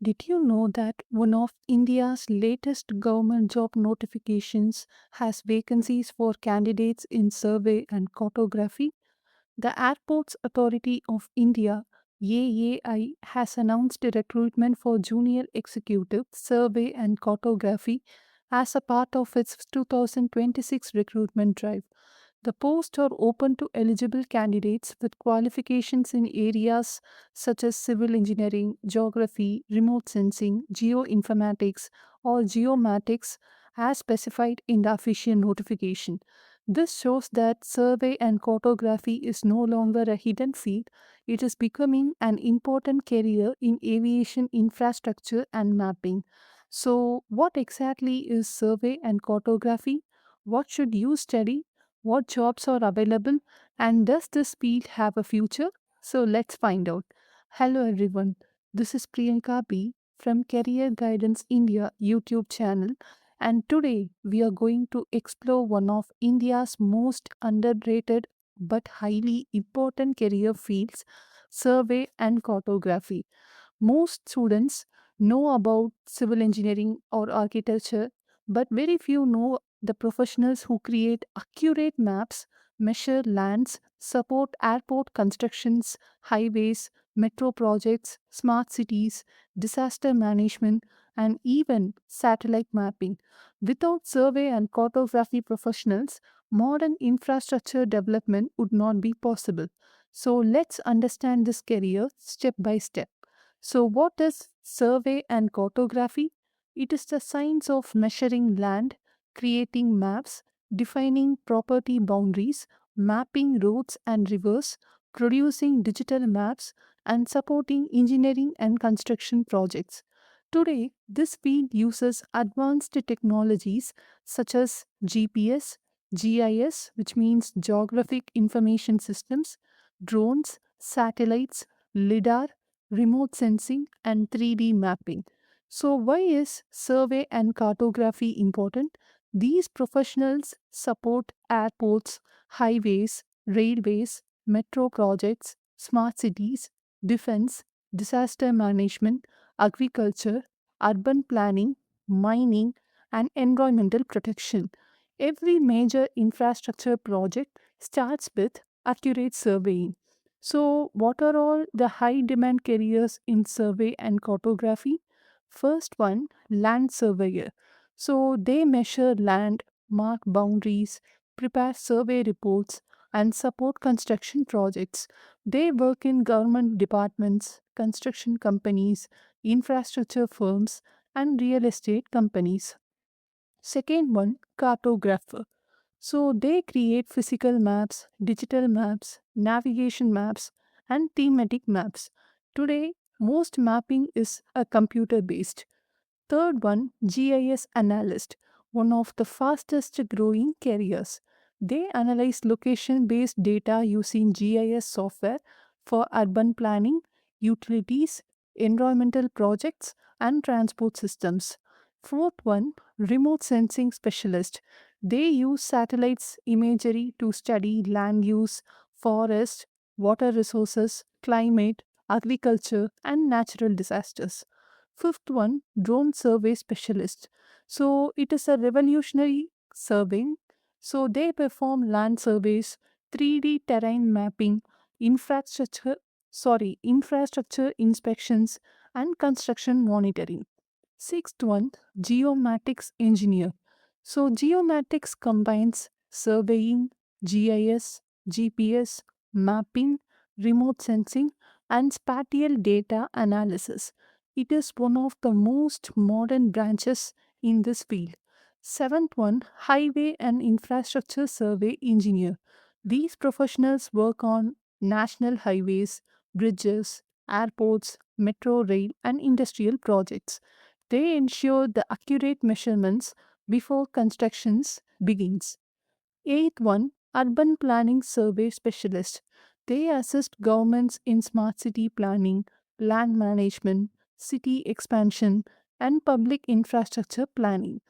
Did you know that one of India's latest government job notifications has vacancies for candidates in survey and cartography? The Airports Authority of India AAI has announced a recruitment for junior executive survey and cartography as a part of its 2026 recruitment drive. The posts are open to eligible candidates with qualifications in areas such as civil engineering, geography, remote sensing, geoinformatics, or geomatics as specified in the official notification. This shows that survey and cartography is no longer a hidden field, it is becoming an important career in aviation infrastructure and mapping. So, what exactly is survey and cartography? What should you study? What jobs are available? And does this field have a future? So, let's find out. Hello, everyone. This is Priyanka B from Career Guidance India YouTube channel, and today we are going to explore one of India's most underrated but highly important career fields, survey and cartography. Most students know about civil engineering or architecture, but very few know the professionals who create accurate maps, measure lands, support airport constructions, highways, metro projects, smart cities, disaster management, and even satellite mapping. Without survey and cartography professionals, modern infrastructure development would not be possible. So let's understand this career step by step. So, what is survey and cartography? It is the science of measuring land, creating maps, defining property boundaries, mapping roads and rivers, producing digital maps, and supporting engineering and construction projects. Today, this field uses advanced technologies such as GPS, GIS, which means Geographic Information Systems, drones, satellites, LIDAR, remote sensing, and 3D mapping. So, why is survey and cartography important? These professionals support airports, highways, railways, metro projects, smart cities, defense, disaster management, agriculture, urban planning, mining, and environmental protection. Every major infrastructure project starts with accurate surveying. So, what are all the high demand careers in survey and cartography? First one, land surveyor. So, they measure land, mark boundaries, prepare survey reports, and support construction projects. They work in government departments, construction companies, infrastructure firms, and real estate companies. Second one, cartographer. So they create physical maps, digital maps, navigation maps, and thematic maps. Today, most mapping is a computer based. Third one, GIS analyst, one of the fastest growing careers. They analyze location based data using GIS software for urban planning, utilities, environmental projects, and transport systems. Fourth one, remote sensing specialist. They use satellites imagery to study land use, forest, water resources, climate, agriculture, and natural disasters. Fifth one, drone survey specialist. So it is a revolutionary surveying. So they perform land surveys, 3D terrain mapping, infrastructure, infrastructure inspections, and construction monitoring. Sixth one, geomatics engineer. So geomatics combines surveying, GIS, GPS, mapping, remote sensing, and spatial data analysis. It is one of the most modern branches in this field. Seventh one, highway and infrastructure survey engineer. These professionals work on national highways, bridges, airports, metro rail, and industrial projects. They ensure the accurate measurements before constructions begins. Eighth one, urban planning survey specialist. They assist governments in smart city planning, land management, city expansion, and public infrastructure planning.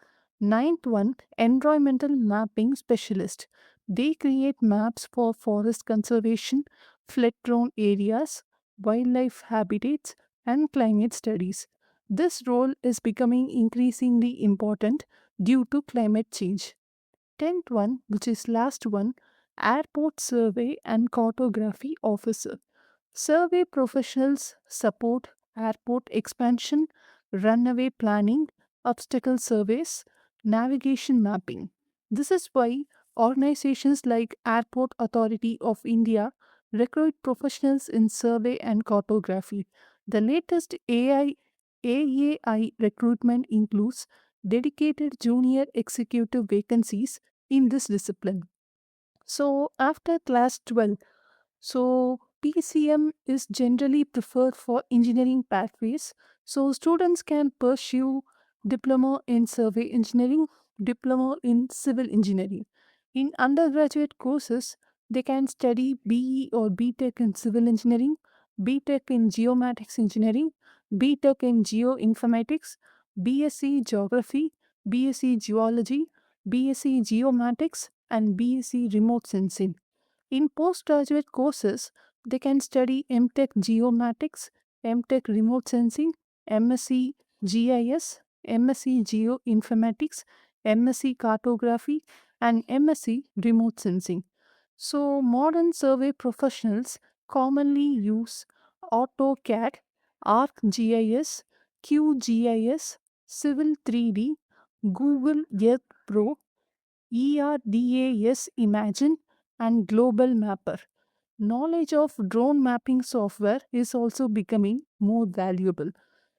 Ninth one, environmental mapping specialist. They create maps for forest conservation, flood prone areas, wildlife habitats, and climate studies. This role is becoming increasingly important due to climate change. 10th one, which is last one, Airport Survey and Cartography Officer. Survey professionals support airport expansion, runway planning, obstacle surveys, navigation mapping. This is why organizations like Airport Authority of India recruit professionals in survey and cartography. The latest AAI recruitment includes dedicated junior executive vacancies in this discipline. So, after class 12, PCM is generally preferred for engineering pathways. So students can pursue diploma in survey engineering, diploma in civil engineering. In undergraduate courses, they can study BE or BTech in civil engineering, BTech in geomatics engineering, BTech in geoinformatics, BSc geography, BSc geology, BSc geomatics, and BSc remote sensing. In postgraduate courses, they can study MTech Geomatics, MTech Remote Sensing, MSc GIS, MSc Geoinformatics, MSc Cartography, and MSc Remote Sensing. So, modern survey professionals commonly use AutoCAD, ArcGIS, QGIS, Civil 3D, Google Earth Pro, ERDAS Imagine, and Global Mapper. Knowledge of drone mapping software is also becoming more valuable.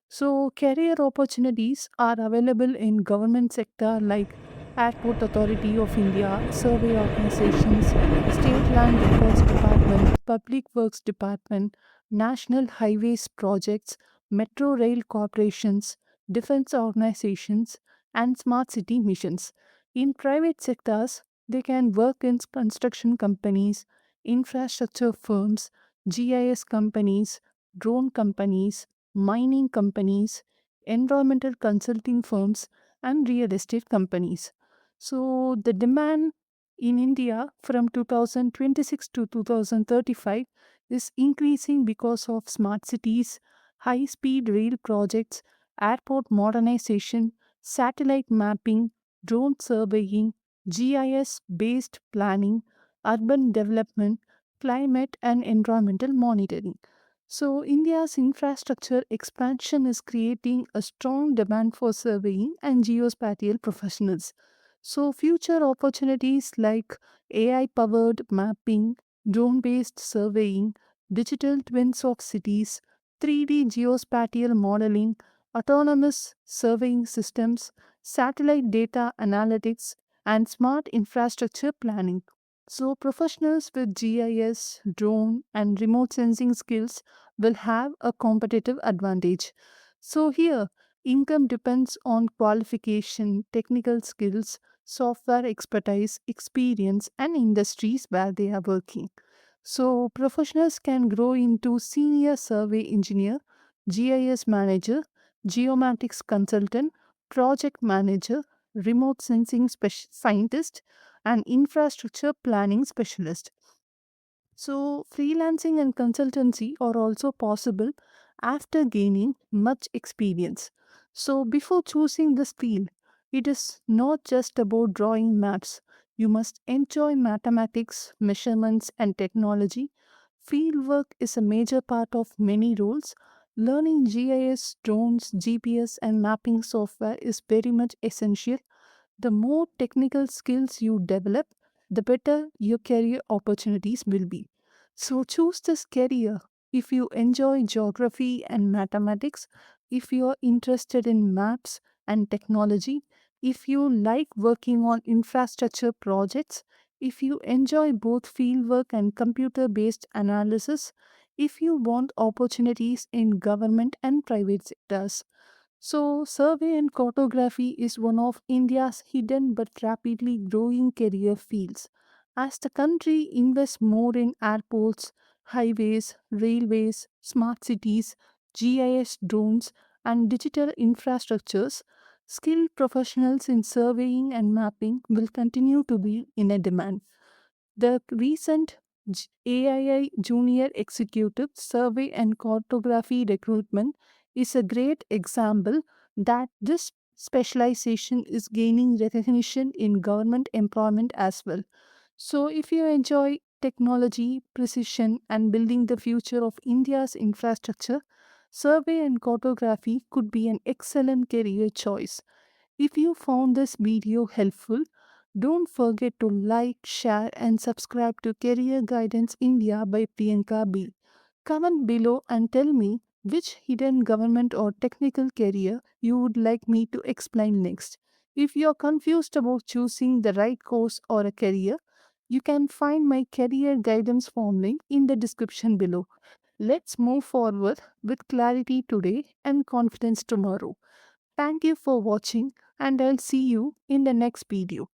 So, career opportunities are available in government sector like Airport Authority of India, survey organizations, State Land Records Department, Public Works Department, National Highways projects, Metro Rail corporations, defense organizations, and smart city missions. In private sectors, they can work in construction companies, infrastructure firms, GIS companies, drone companies, mining companies, environmental consulting firms, and real estate companies. So, the demand in India from 2026 to 2035 is increasing because of smart cities, high speed rail projects, airport modernization, satellite mapping, drone surveying, GIS based planning, urban development, climate and environmental monitoring. So, India's infrastructure expansion is creating a strong demand for surveying and geospatial professionals. So, future opportunities like AI powered mapping, drone based surveying, digital twins of cities, 3D geospatial modeling, autonomous surveying systems, satellite data analytics, and smart infrastructure planning. So, professionals with GIS, drone, and remote sensing skills will have a competitive advantage. So, here, income depends on qualification, technical skills, software expertise, experience, and industries where they are working. So, professionals can grow into senior survey engineer, GIS manager, geomatics consultant, project manager, remote sensing scientist, and infrastructure planning specialist. So, freelancing and consultancy are also possible after gaining much experience. So, before choosing this field, it is not just about drawing maps. You must enjoy mathematics, measurements, and technology. Fieldwork is a major part of many roles. Learning GIS, drones, GPS, and mapping software is very much essential. The more technical skills you develop, the better your career opportunities will be. So choose this career if you enjoy geography and mathematics, if you are interested in maps and technology, if you like working on infrastructure projects, if you enjoy both fieldwork and computer based analysis, if you want opportunities in government and private sectors. So, survey and cartography is one of India's hidden but rapidly growing career fields. As the country invests more in airports, highways, railways, smart cities, GIS drones, and digital infrastructures, skilled professionals in surveying and mapping will continue to be in a demand. The recent AII Junior Executive Survey and Cartography recruitment is a great example that this specialization is gaining recognition in government employment as well. So, if you enjoy technology, precision, and building the future of India's infrastructure, survey and cartography could be an excellent career choice. If you found this video helpful, don't forget to like, share, and subscribe to Career Guidance India by Priyanka B. Comment below and tell me which hidden government or technical career you would like me to explain next. If you are confused about choosing the right course or a career, you can find my career guidance form link in the description below. Let's move forward with clarity today and confidence tomorrow. Thank you for watching, and I'll see you in the next video.